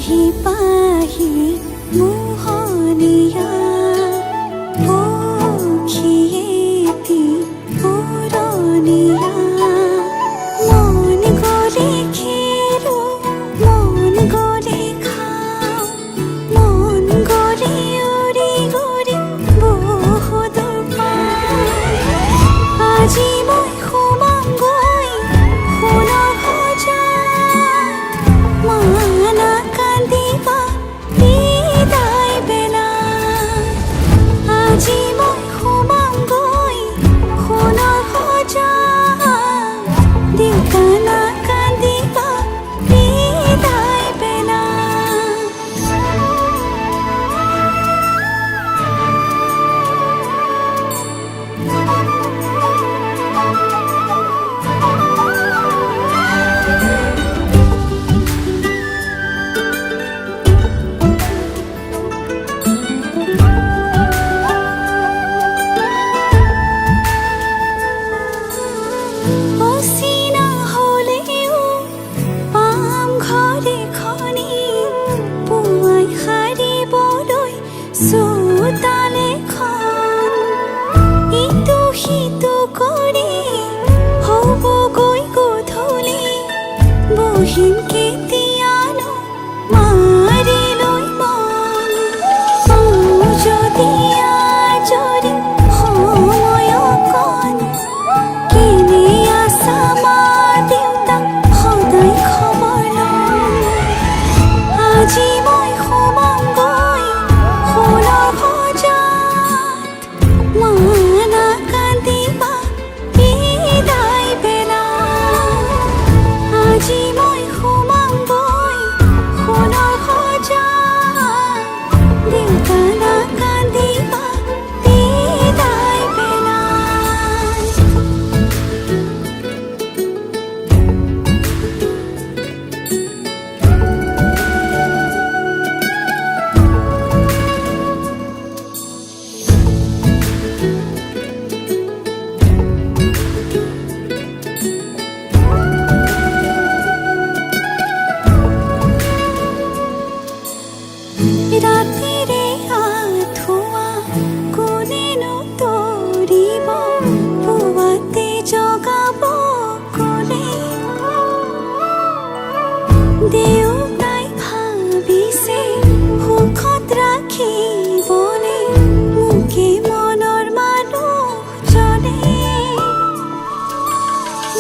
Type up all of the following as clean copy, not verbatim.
পাহি পাহি মোহনীয়া পক্ষীয়েতি পুৰণীয়া মন গ'লে খেলো মন গ'লে খাওঁ মন গ'লে উৰি উৰি বহুদূৰ পাওঁ আজি মই সোমামগৈ সোণৰ সজাত মানা কান্দিবা বিদায় বেলা আজি মই সোমামগৈ সোণৰ সজাত দেউতা নাকান্দিবা বিদায় বেলা অচিনা হ'লেও পাম ঘৰ এখনি পুৱাই সাৰিবলৈ চোতাল এখন ইটো সিটো কৰি হ'বগৈ গধূলি বহিম কেতিয়ানো মাৰি লৈ মন পাওঁ যদি আজৰি সময় অকণ কেনে আছা মা দেউতাক সদায় খবৰ লওঁ আজি মই সোমামগৈ সোণৰ সজাত মানা কান্দিবা বিদায় বেলা আজি মই সোমামগৈ সোণৰ সজাত দেউতা নাকান্দিবা বিদায় বেলা ৰাতিৰে আঁঠুৱা কোনেনো তৰিব পুৱাতে জগাব ক'লে দেউতাই ভাবিছে সুখত ৰাখিবলে মোকে মনৰ মানুহজনে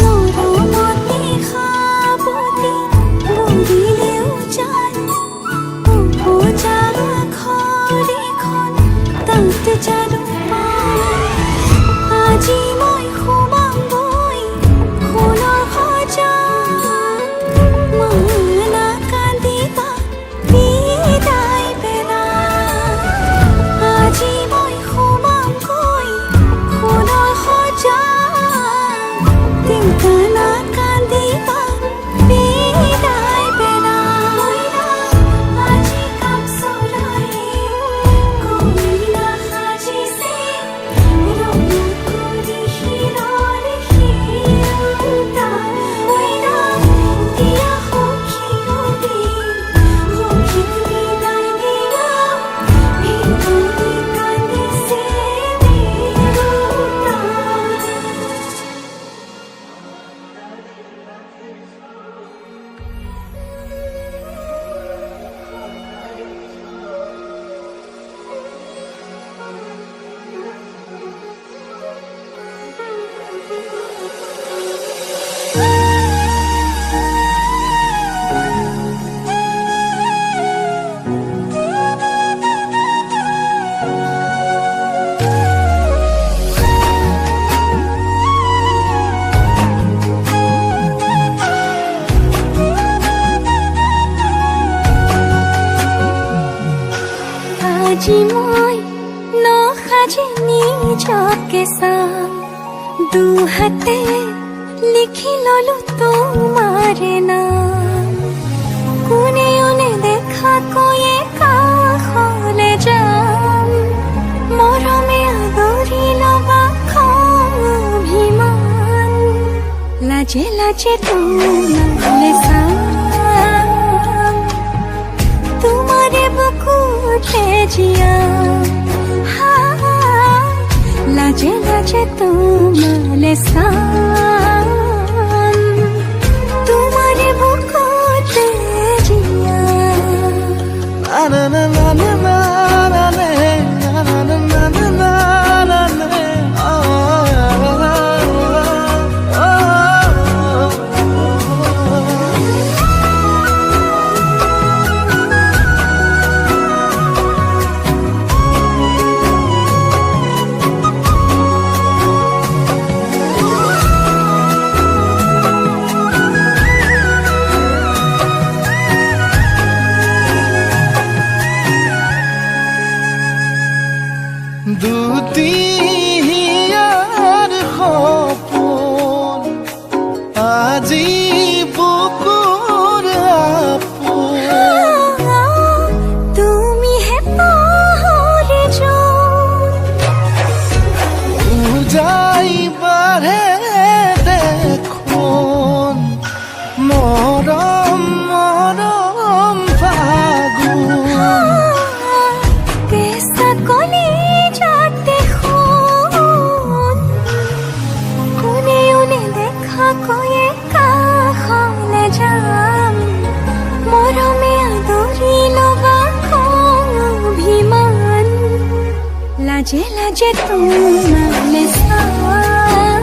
মৰমতে সাৱটি বুলিলেও জান উপজা ঘৰ এখন তাত জানো পাওঁ আজি মই সোমামগৈ সোণৰ সজাত মানা কান্দিবা বিদায় বেলা আজি মই সোমামগৈ সোণৰ সজাত দেউতা নাকান্দিবা বিদায় বেলা আজি কাম চলায়ে কইনা সাজিছে ৰঙ কৰি শিৰৰ শিৰোতা দিয়া সখী গ'লি সখীক বিদায় দিয়া ভিতৰি কান্দিছে দেউতা আজি মই নসাজি নিজকে চাম দুহাতে লিখি ললো তোমাৰে নাম কোনেও নেদেখাকৈয়ে কাষলে যাম মৰমে আদৰি ল'বা খং অভিমান লাজে লাজে তোমালে চাম জিয়া লাজে লাজে তোমালে সাম তোমারে বুকুতে জিয়া না না না না না না না না না না না না না দুটিয়ার সপোন আজি বুকুর আপোন তুমি হে পাহরে যাই বাঢ়ে দেখোন মৰম মৰম ফাগুন কেঁচা কলি যাতে শুন কোনেও নেদেখা কৈয়ে কাষলে যাম মৰমে আদৰি ল'বা অভিমান লাজে লাজে তোমালে চাম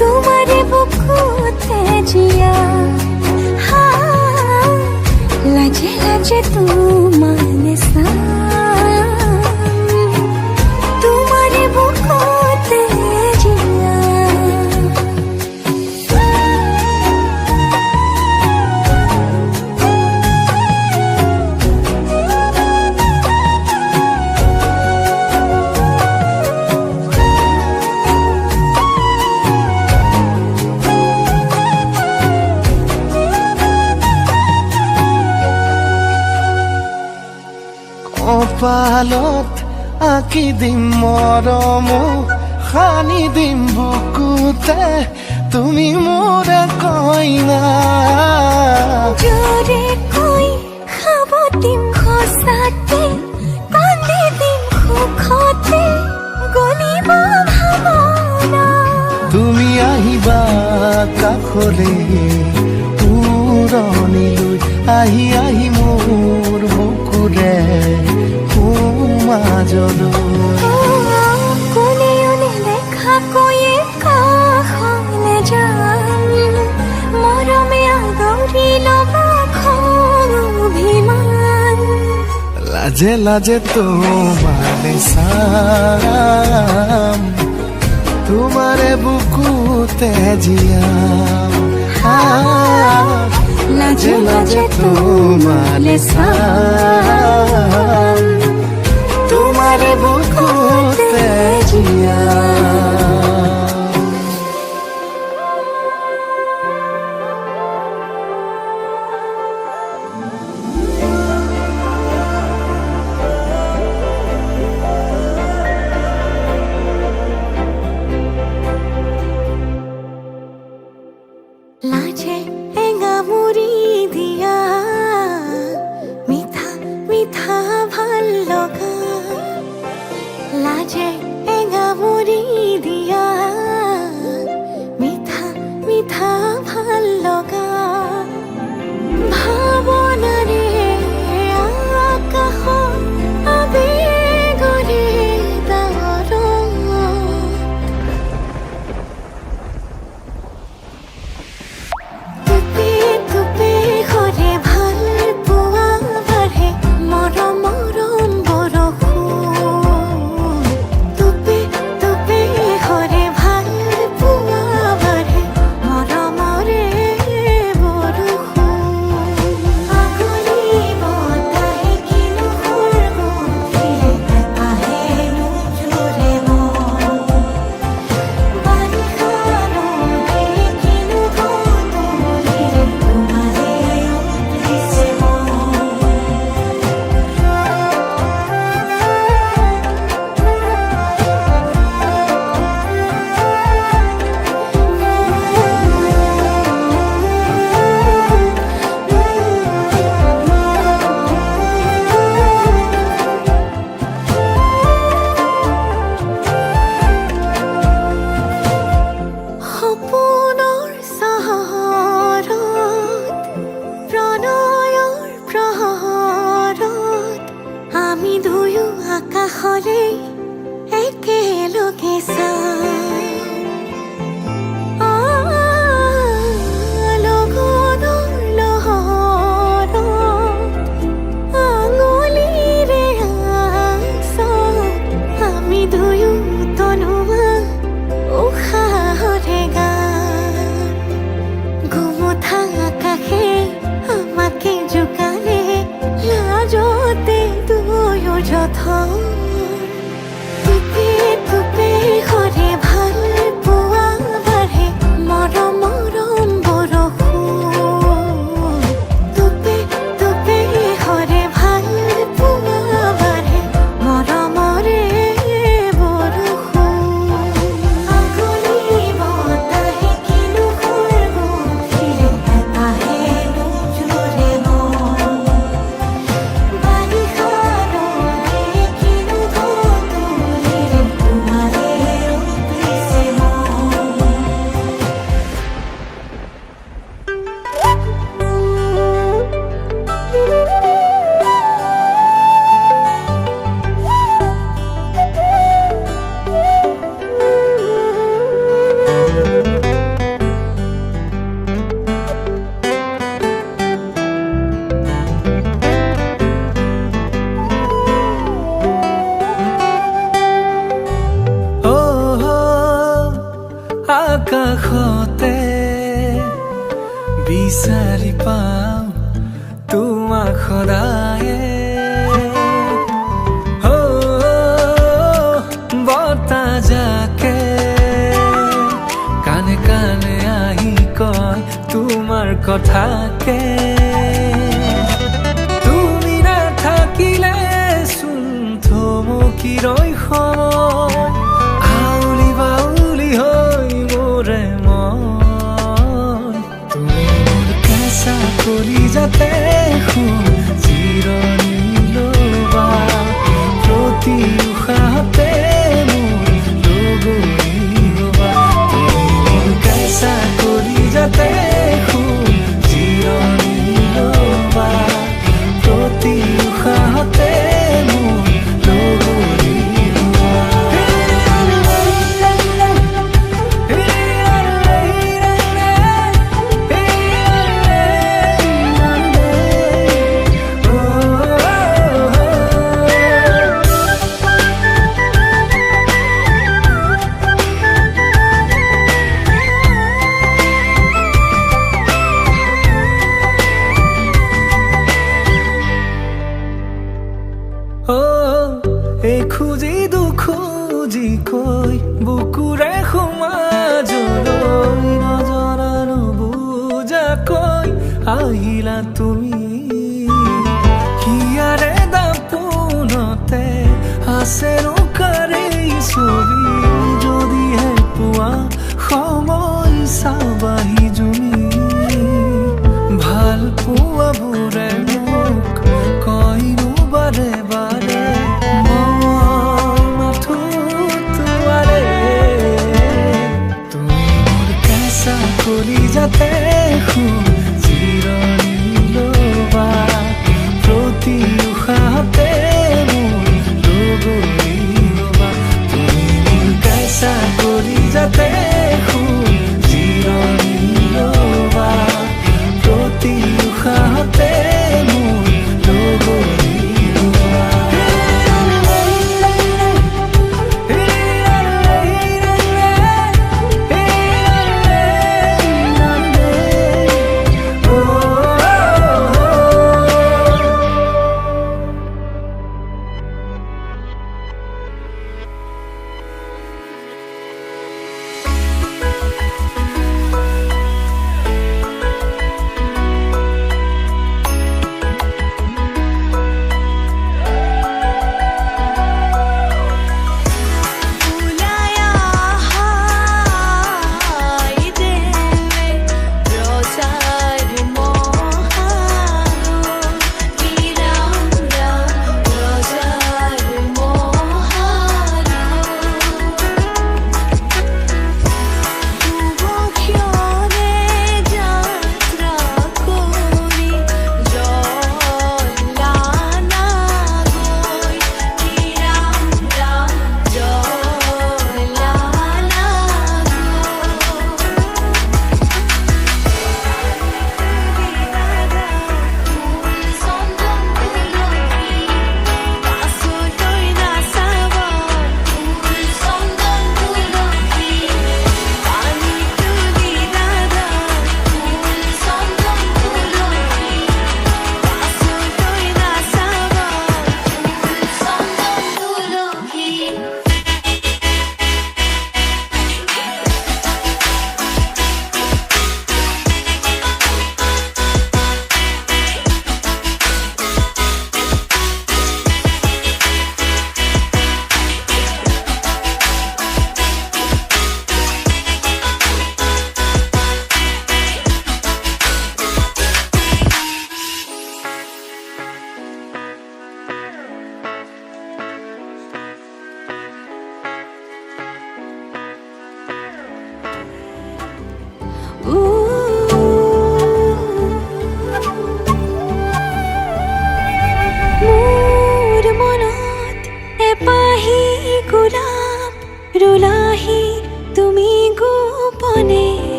তোমাৰে বুকুতে জিয়া লাজে লাজে তোমালে চাম তোমাৰে বুকুতে জিয়া কপালত আঁকি দিম মৰম সানি দিম বুকুতে তুমি মোৰ কইনা জোৰে কৈ খাব দিম সঁচাতে কান্দি দিম সুখতে গলিব ভাৱনা তুমি আহিবা কাষলে পুৰণিলৈ আহি আহি মোৰ বুকুৰে মাজলৈ কোনেও নেদেখা কৈয়ে কাষলে যাম মৰমে আদৰি ল'বা অভিমান লাজে লাজে তোমারে চাম তোমারে বুকুতে জিয়াম লাজে লাজে তোমালে চাম তোমারে বুকুতে জিয়াম লাজে এঙামুৰি দিয়া মিঠা মিঠা ভাল লগা লাজে এঙামুৰি দিয়া কাষৰে একেলগে লগনৰ লহৰত আঙুলিৰে আঁচল আমি দুয়ো তনোৱা উশাহৰে গান গোমঠা আকাশে আমাকে জোকানে লাজতে দুয়ো যথৰ টুপে টুপে সৰে ভাল পোৱা বাঢ়ে মৰম মৰম বৰষুণ টুপে টুপে সৰে ভাল পোৱা বাঢ়ে মৰমৰে বৰষুণ আগুলি বতাহে কিনো কৰিব ফিৰে আহে নোজোৰে মন বাৰিষাৰে কিনো ধতুলিৰে তোমাৰে ৰূপিছে আকাশতে বিচাৰি পাওঁ তোমাক সদায়ে বতাহ জাকে কানে কানে আহি কয় তোমাৰ কথাকে তুমি নাথাকিলে চোন থমকি ৰয় সময় আউলি বাউলি হৈ মোৰে মন তুমি মোৰ কেঁচা কলিজাতে শুন জিৰণি ল'বা প্ৰতি উশাহতে মোৰ লগৰী হ'বা তুমি মোৰ কেঁচা কলিজাতে শুন জিৰণি ল'বা প্ৰতি উশাহতে মোৰ লগৰী এই খুজি দুখুজি কৈ বুকুৰে সমাজলৈ নজৰা নুবুজাকৈ আহিলা তুমি হিয়াৰে দাপোনতে আছে কাৰ ছবি যদিহে পোৱা সময় চাবাহি জুমি ভাল পোৱাবোৰে মোক কয়নো বাৰে বাৰে মই মাথো তোমাৰে তুমি মোৰ কেঁচা কলিজাতে শুন জিৰণি ল'বা প্ৰতি উশাহতে মোৰ লগৰী হ'বা তুমি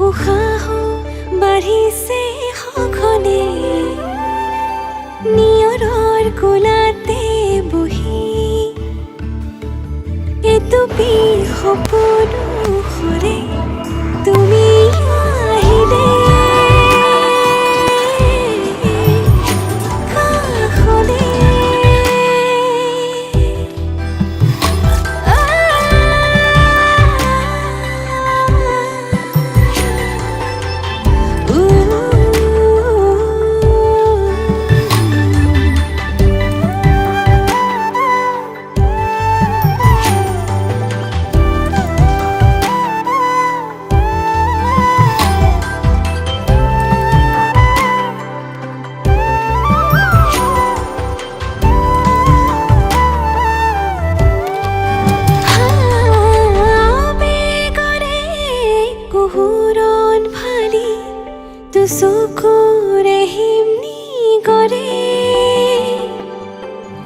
উশাহো বাঢ়িছে সঘনে নিয়ৰৰ কোলাতে বহি এটুপি সপোনো সৰে তুমি আহিলে কাষলে চকুৰে হিমনি কৰে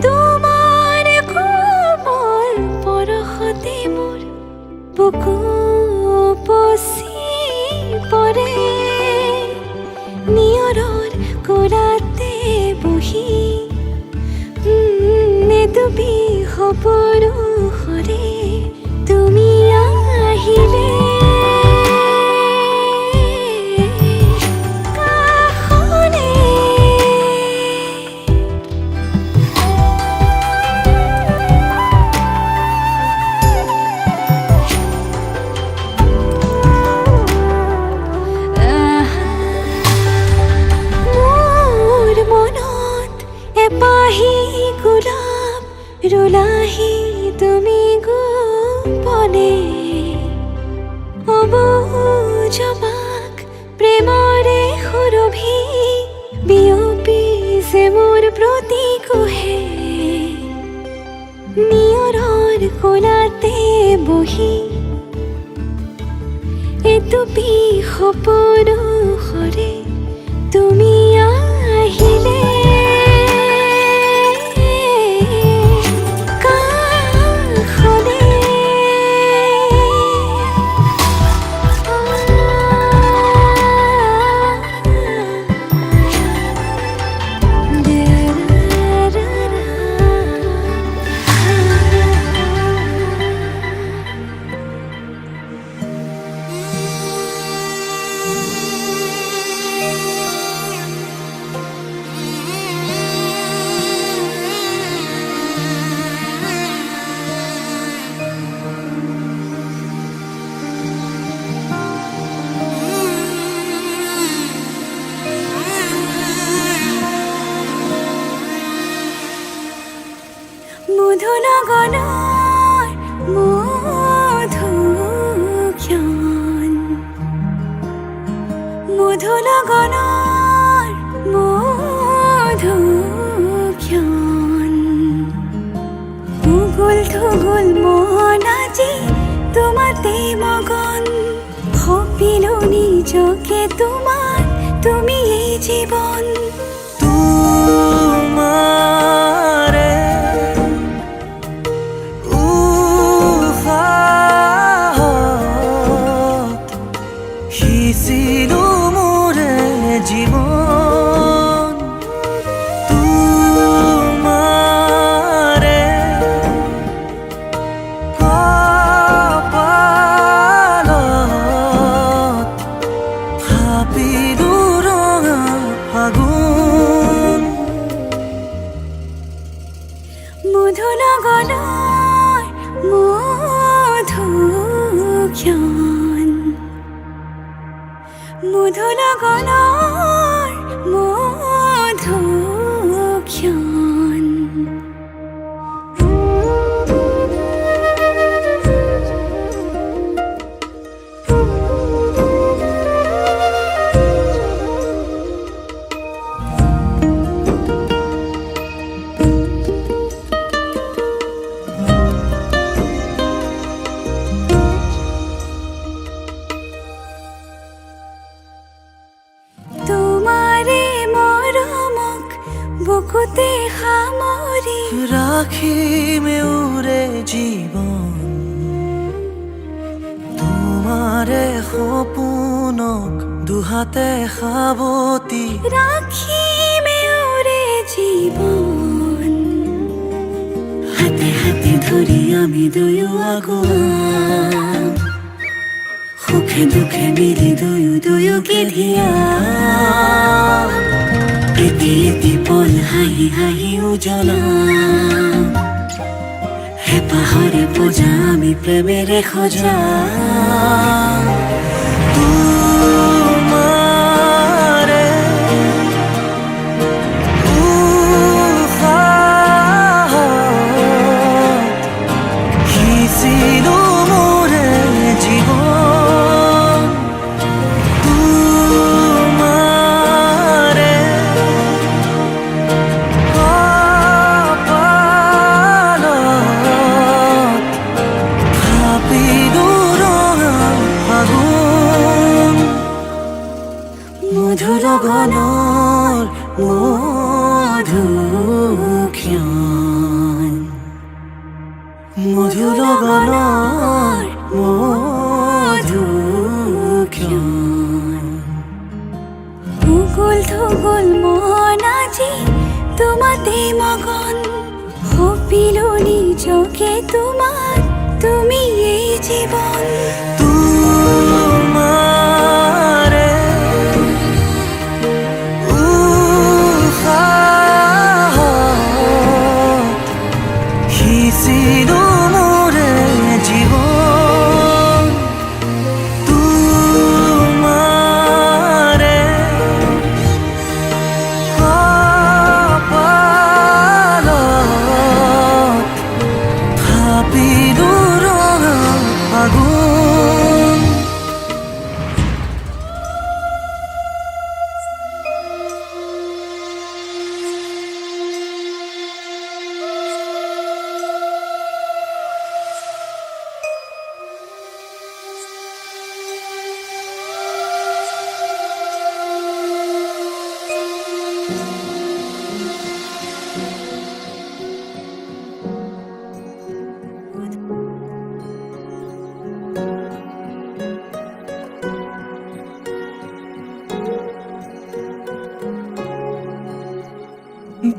তোমাৰ কোমল পৰশতে মোৰ বুকু উপচি পৰে নিয়ৰৰ কোলাতে বহি এটুপি সপোনো সৰে তুমি আহিলে ৰুলাহি তুমি গোপনে অবুজবাক প্ৰেমৰে সুৰভি বিয়পিছে মোৰ প্ৰতি কোহে নিয়ৰৰ কোলাতে বহি এটুপি সপোনো সৰে তুমি আহিলে মধুনগনৰ মধুক্ষণ মধুনগনৰ মধুক্ষণ উগুল থুগুল মন আজি তোমাতে মগন সপিলো নিজকে তোমাৰ তুমি এই জীৱন সিঁচিলো মোৰে জীৱন তোমাৰে কপালত থাপিলো ৰঙা ফাগুন মধুনগনৰ মধুক্ষণ মধুনগনৰ মধুক্ষণ বুকুতে সামৰি ৰাখিমে উৰে জীৱন তোমাৰে সপোন মনক দুহাতে সাৱটি ৰাখিমে ওৰে জীৱন হাতে হাতে ধৰি আমি দুয়ো আগুৱাম সুখে দুখে মিলি দুয়োকে ধিয়াম এটি এটি পল হাঁহি হাঁহি উজলাম হেঁপাহৰে পূজা আমি প্ৰেমেৰে সজাম তোমাৰে উশাহত সিঁচিলো মোৰে জীৱন তোমাৰে কপালত থাপিলো ৰঙা ফাগুন মধুৰ গণৰ মধুক্ষণ মধুৰ গণৰ মধুক্ষণ ভূগোল থুগোল মন আজি তোমাতে মগন সপিলো নিজকে তোমাৰ তুমি এই জীৱন তোমাৰে উশাহত সিঁচিলো মোৰে জীৱন তোমাৰে কপালত থাপিলো ৰঙা ফাগুন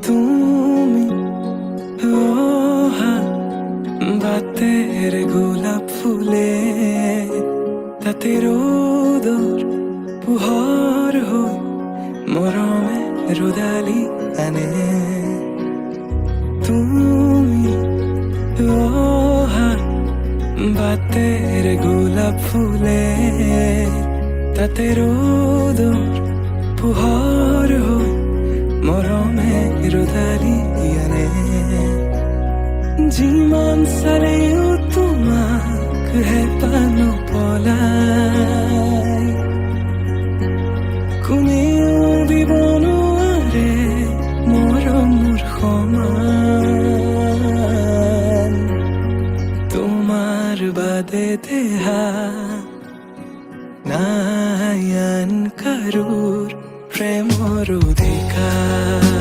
তুমি অহা বাতেৰ গোলাপ ফুলে তাতে ৰোদৰ পোহৰ হৈ মৰমে ৰ'দালি আনে তুমি অহা বাতেৰ গোলাপ ফুলে তাতে ৰোদৰ পোহৰ হৈ মৰমে ৰ'দালি আনে যিমান চালেও তোমাক হেঁপাহ নপলাই কোনেও দিব নোৱাৰে মৰমৰ সমান তোমাৰ বাদে দেহা নাই আন কাৰোৰ প্ৰেমৰ অধিকাৰ